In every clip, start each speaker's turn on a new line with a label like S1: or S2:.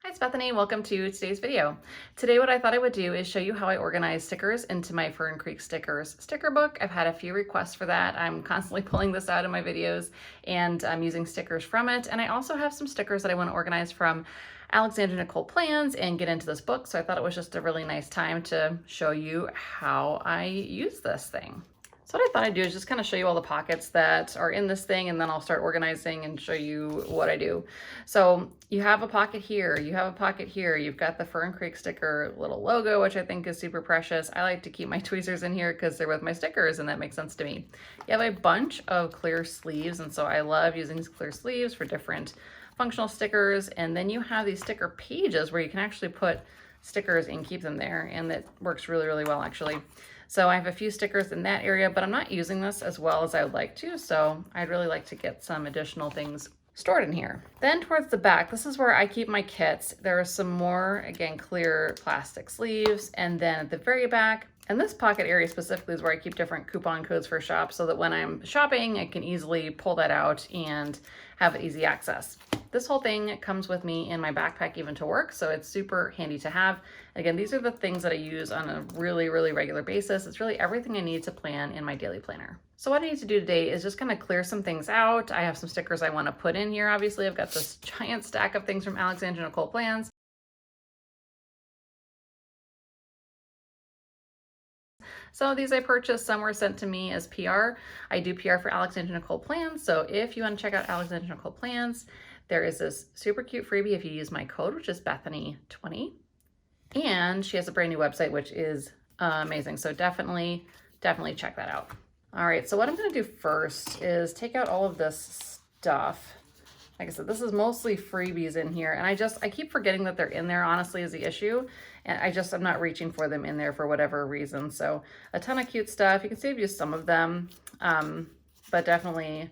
S1: Hi, it's Bethany. Welcome to today's video. Today what I thought I would do is show you how I organize stickers into my Fern Creek Stickers sticker book. I've had a few requests for that. I'm constantly pulling this out in my videos and I'm using stickers from it. And I also have some stickers that I want to organize from Alexandra Nicole Plans and get into this book. So I thought it was just a really nice time to show you how I use this thing. So what I thought I'd do is just kind of show you all the pockets that are in this thing, and then I'll start organizing and show you what I do. So you have a pocket here, you have a pocket here, you've got the Fern Creek sticker little logo, which I think is super precious. I like to keep my tweezers in here because they're with my stickers and that makes sense to me. You have a bunch of clear sleeves, and so I love using these clear sleeves for different functional stickers. And then you have these sticker pages where you can actually put stickers and keep them there, and that works really, really well actually. So I have a few stickers in that area, but I'm not using this as well as I would like to, so I'd really like to get some additional things stored in here. Then towards the back, this is where I keep my kits. There are some more, again, clear plastic sleeves, and then at the very back, and this pocket area specifically is where I keep different coupon codes for shops so that when I'm shopping, I can easily pull that out and have easy access. This whole thing comes with me in my backpack even to work, so it's super handy to have. Again, these are the things that I use on a really, really regular basis. It's really everything I need to plan in my daily planner. So what I need to do today is just kind of clear some things out. I have some stickers I want to put in here. Obviously, I've got this giant stack of things from Alexandra Nicole Plans. Some of these I purchased, some were sent to me as PR. I do PR for Alexandra Nicole Plans, so if you want to check out Alexandra Nicole Plans, there is this super cute freebie if you use my code, which is Bethany20. And she has a brand new website, which is amazing. So definitely check that out. All right, so what I'm gonna do first is take out all of this stuff. Like I said, this is mostly freebies in here, and I keep forgetting that they're in there, honestly, is the issue. And I'm not reaching for them in there for whatever reason. So a ton of cute stuff. You can save you some of them, but definitely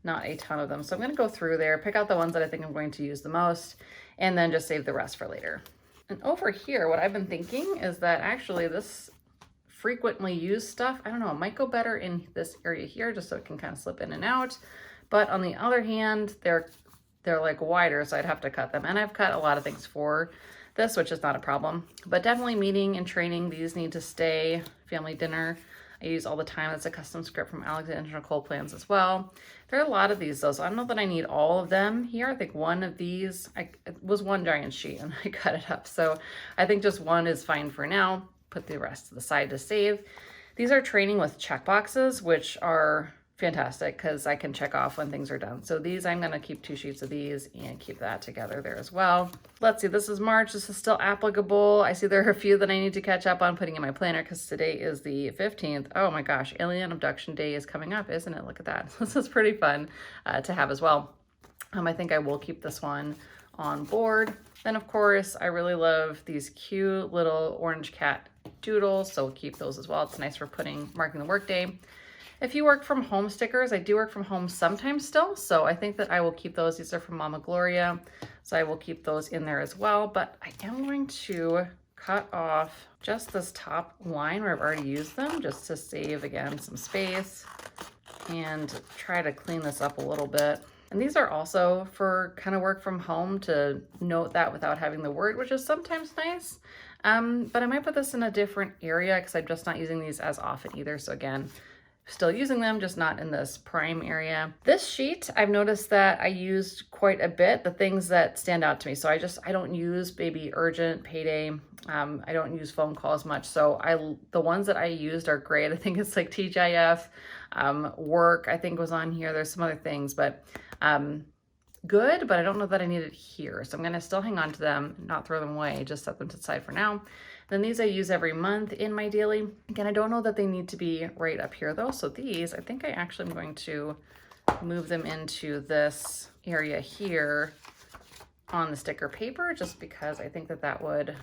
S1: not a ton of them. So I'm gonna go through there, pick out the ones that I think I'm going to use the most, and then just save the rest for later. And over here, what I've been thinking is that actually this frequently used stuff, I don't know, it might go better in this area here just so it can kind of slip in and out. But on the other hand, they're like wider, so I'd have to cut them. And I've cut a lot of things for this, which is not a problem. But definitely meeting and training, these need to stay. Family dinner, I use all the time. That's a custom script from Alexandra Nicole Plans as well. There are a lot of these though, so I don't know that I need all of them here. I think one of these, it was one giant sheet and I cut it up. So I think just one is fine for now. Put the rest to the side to save. These are training with check boxes, which are fantastic because I can check off when things are done. So these, I'm going to keep 2 sheets of these and keep that together there as well. Let's see, this is March. This is still applicable. I see there are a few that I need to catch up on putting in my planner because today is the 15th. Oh my gosh, Alien Abduction Day is coming up, isn't it? Look at that. This is pretty fun to have as well. I think I will keep this one on board. Then of course, I really love these cute little orange cat doodles, so we'll keep those as well. It's nice for marking the workday. If you work from home stickers, I do work from home sometimes still, so I think that I will keep those. These are from Mama Gloria, so I will keep those in there as well. But I am going to cut off just this top line where I've already used them, just to save, again, some space and try to clean this up a little bit. And these are also for kind of work from home, to note that without having the word, which is sometimes nice. But I might put this in a different area because I'm just not using these as often either. So again, still using them, just not in this prime area. This sheet, I've noticed that I used quite a bit, the things that stand out to me. So I don't use maybe urgent, payday. I don't use phone calls much. So the ones that I used are great. I think it's like TGIF, work, I think was on here. There's some other things, but good, but I don't know that I need it here. So I'm gonna still hang on to them, not throw them away, just set them to the side for now. Then these I use every month in my daily. Again, I don't know that they need to be right up here though. So these, I think I actually am going to move them into this area here on the sticker paper, just because I think that that would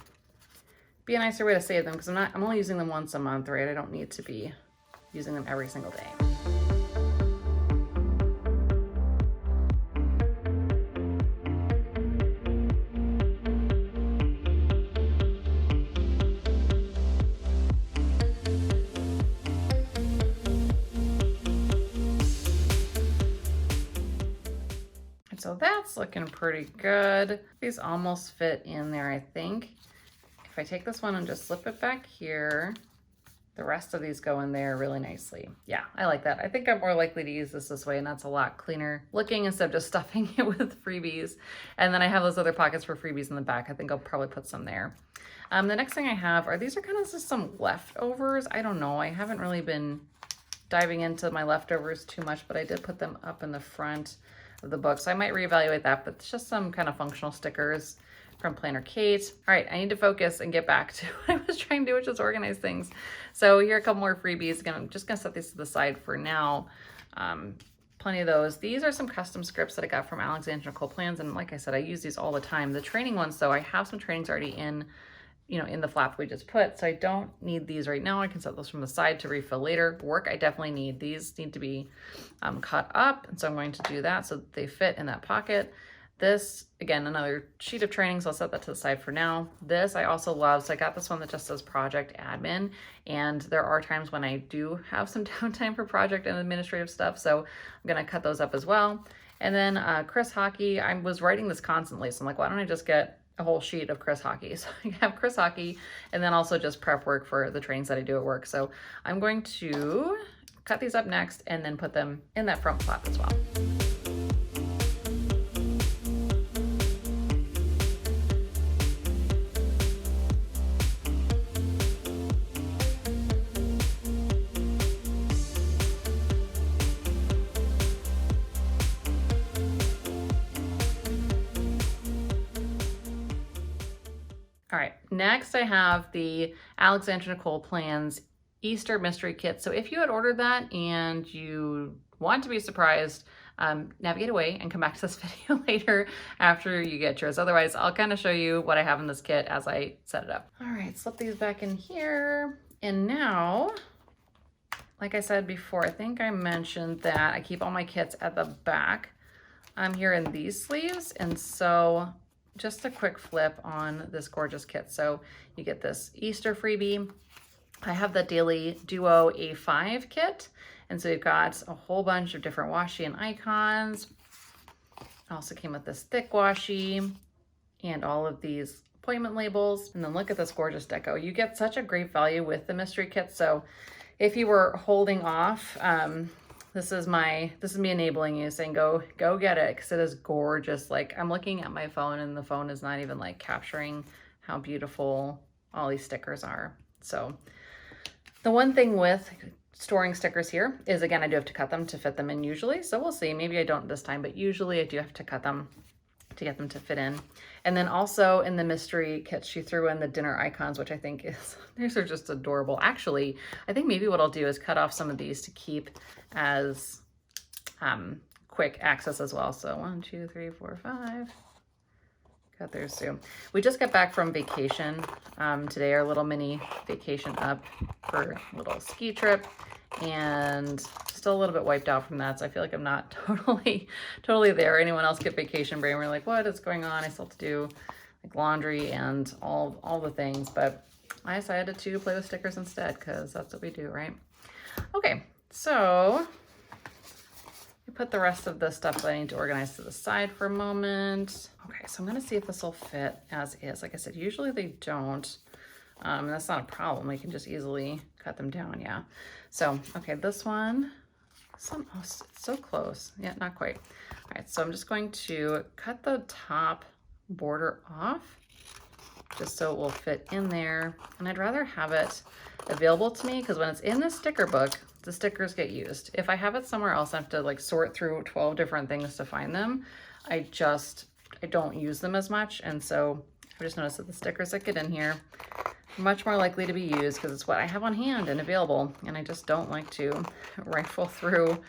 S1: be a nicer way to save them, because I'm only using them once a month, right? I don't need to be using them every single day. So that's that's looking pretty good. These almost fit in there, I think. If I take this one and just slip it back here, the rest of these go in there really nicely. Yeah, I like that. I think I'm more likely to use this way, and that's a lot cleaner looking instead of just stuffing it with freebies. And then I have those other pockets for freebies in the back. I think I'll probably put some there. The next thing I have are, these are kind of just some leftovers. I don't know. I haven't really been diving into my leftovers too much, but I did put them up in the front of the book. So I might reevaluate that, but it's just some kind of functional stickers from Planner Kate. All right, I need to focus and get back to what I was trying to do, which is organize things. So here are a couple more freebies. Again, I'm just gonna set these to the side for now. Plenty of those. These are some custom scripts that I got from Alexandra Nicole Plans, and like I said, I use these all the time. The training ones, though, I have some trainings already in, you know, in the flap we just put, so I don't need these right now. I can set those from the side to refill later. Work, I definitely need. These need to be cut up, and so I'm going to do that so that they fit in that pocket. This, again, another sheet of training, so I'll set that to the side for now. This I also love, so I got this one that just says project admin, and there are times when I do have some downtime for project and administrative stuff, so I'm gonna cut those up as well. And then Chris Hockey, I was writing this constantly, so I'm like, why don't I just get a whole sheet of Chris Hockey? So I have Chris Hockey, and then also just prep work for the trainings that I do at work. So I'm going to cut these up next and then put them in that front flap as well. All right, next I have the Alexandra Nicole Plans Easter Mystery Kit. So if you had ordered that and you want to be surprised, navigate away and come back to this video later after you get yours. Otherwise, I'll kind of show you what I have in this kit as I set it up. All right, slip these back in here. And now, like I said before, I think I mentioned that I keep all my kits at the back. I'm here in these sleeves, and so just a quick flip on this gorgeous kit. So you get this Easter freebie. I have the Daily Duo A5 kit. And so you've got a whole bunch of different washi and icons. It also came with this thick washi and all of these appointment labels. And then look at this gorgeous deco. You get such a great value with the mystery kit. So if you were holding off, this is me enabling you, saying go get it, because it is gorgeous. Like, I'm looking at my phone and the phone is not even like capturing how beautiful all these stickers are. So the one thing with storing stickers here is, again, I do have to cut them to fit them in usually. So we'll see, maybe I don't this time, but usually I do have to cut them to get them to fit in. And then also in the mystery kit, she threw in the dinner icons, which I think is, these are just adorable. Actually, I think maybe what I'll do is cut off some of these to keep as quick access as well. So 1, 2, 3, 4, 5. Got theirs too. We just got back from vacation today, our little mini vacation up for a little ski trip, and still a little bit wiped out from that. So I feel like I'm not totally there. Anyone else get vacation brain? We're like, what is going on? I still have to do like laundry and all the things, but I decided to play with stickers instead, because that's what we do, right? Okay, so I put the rest of the stuff that I need to organize to the side for a moment. Okay, so I'm gonna see if this will fit as is. Like I said, usually they don't, and that's not a problem. We can just easily cut them down, yeah. So, okay, this one, oh, it's so close. Yeah, not quite. All right, so I'm just going to cut the top border off just so it will fit in there. And I'd rather have it available to me, because when it's in the sticker book, the stickers get used. If I have it somewhere else, I have to like sort through 12 different things to find them. I don't use them as much. And so I just noticed that the stickers that get in here are much more likely to be used, because it's what I have on hand and available. And I just don't like to rifle through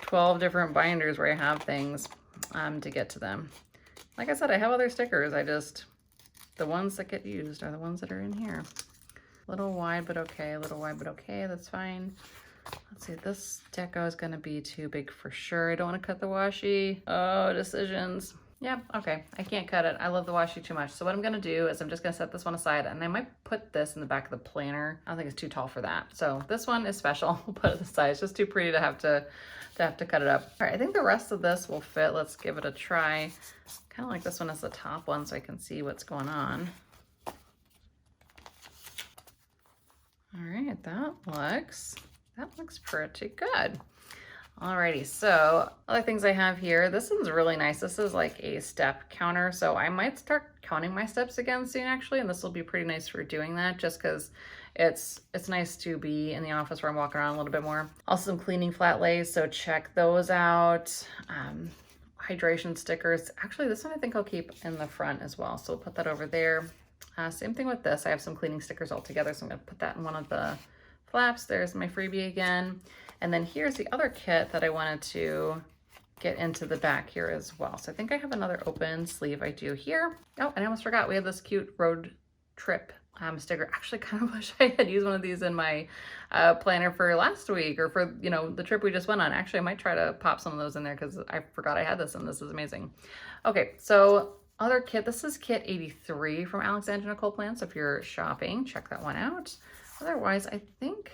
S1: 12 different binders where I have things to get to them. Like I said, I have other stickers. The ones that get used are the ones that are in here. A little wide, but okay. A little wide, but okay. That's fine. Let's see, this deco is going to be too big for sure. I don't want to cut the washi. Oh, decisions. Yeah, okay, I can't cut it. I love the washi too much. So what I'm gonna do is I'm just gonna set this one aside, and I might put this in the back of the planner. I don't think it's too tall for that. So this one is special. We'll put it aside. It's just too pretty to have to cut it up. All right, I think the rest of this will fit. Let's give it a try. Kind of like this one as the top one so I can see what's going on. All right, that looks pretty good. Alrighty, so other things I have here, this one's really nice. This is like a step counter, so I might start counting my steps again soon actually, and this will be pretty nice for doing that just because it's nice to be in the office where I'm walking around a little bit more. Also some cleaning flat lays, so check those out. Hydration stickers. Actually, this one I think I'll keep in the front as well, so we'll put that over there. Same thing with this. I have some cleaning stickers all together, so I'm going to put that in one of the flaps. There's my freebie again. And then here's the other kit that I wanted to get into the back here as well. So I think I have another open sleeve I do here. Oh, and I almost forgot, we have this cute road trip sticker. Actually, kind of wish I had used one of these in my planner for last week or for, you know, the trip we just went on. Actually, I might try to pop some of those in there because I forgot I had this and this is amazing. Okay, so other kit, this is kit 83 from Alexandra Nicole Plans. So if you're shopping, check that one out. Otherwise, I think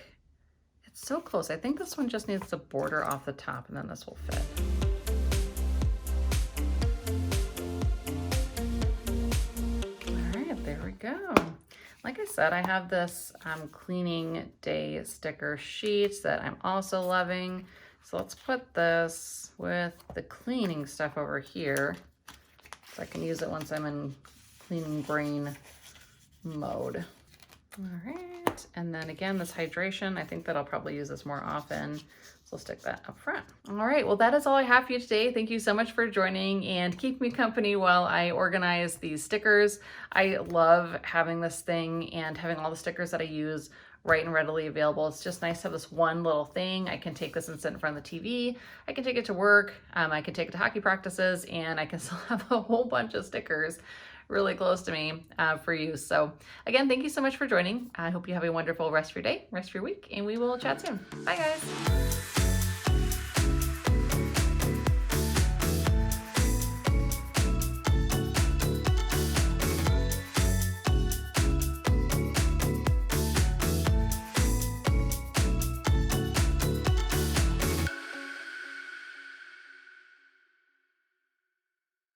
S1: it's so close. I think this one just needs the border off the top and then this will fit. All right, there we go. Like I said, I have this cleaning day sticker sheet that I'm also loving. So let's put this with the cleaning stuff over here so I can use it once I'm in cleaning brain mode. All right, and then again, this hydration, I think that I'll probably use this more often. So we'll stick that up front. All right, well, that is all I have for you today. Thank you so much for joining and keep me company while I organize these stickers. I love having this thing and having all the stickers that I use right and readily available. It's just nice to have this one little thing. I can take this and sit in front of the TV. I can take it to work. I can take it to hockey practices, and I can still have a whole bunch of stickers really close to me for use. So again, thank you so much for joining. I hope you have a wonderful rest of your day, rest of your week, and we will chat soon. Bye guys.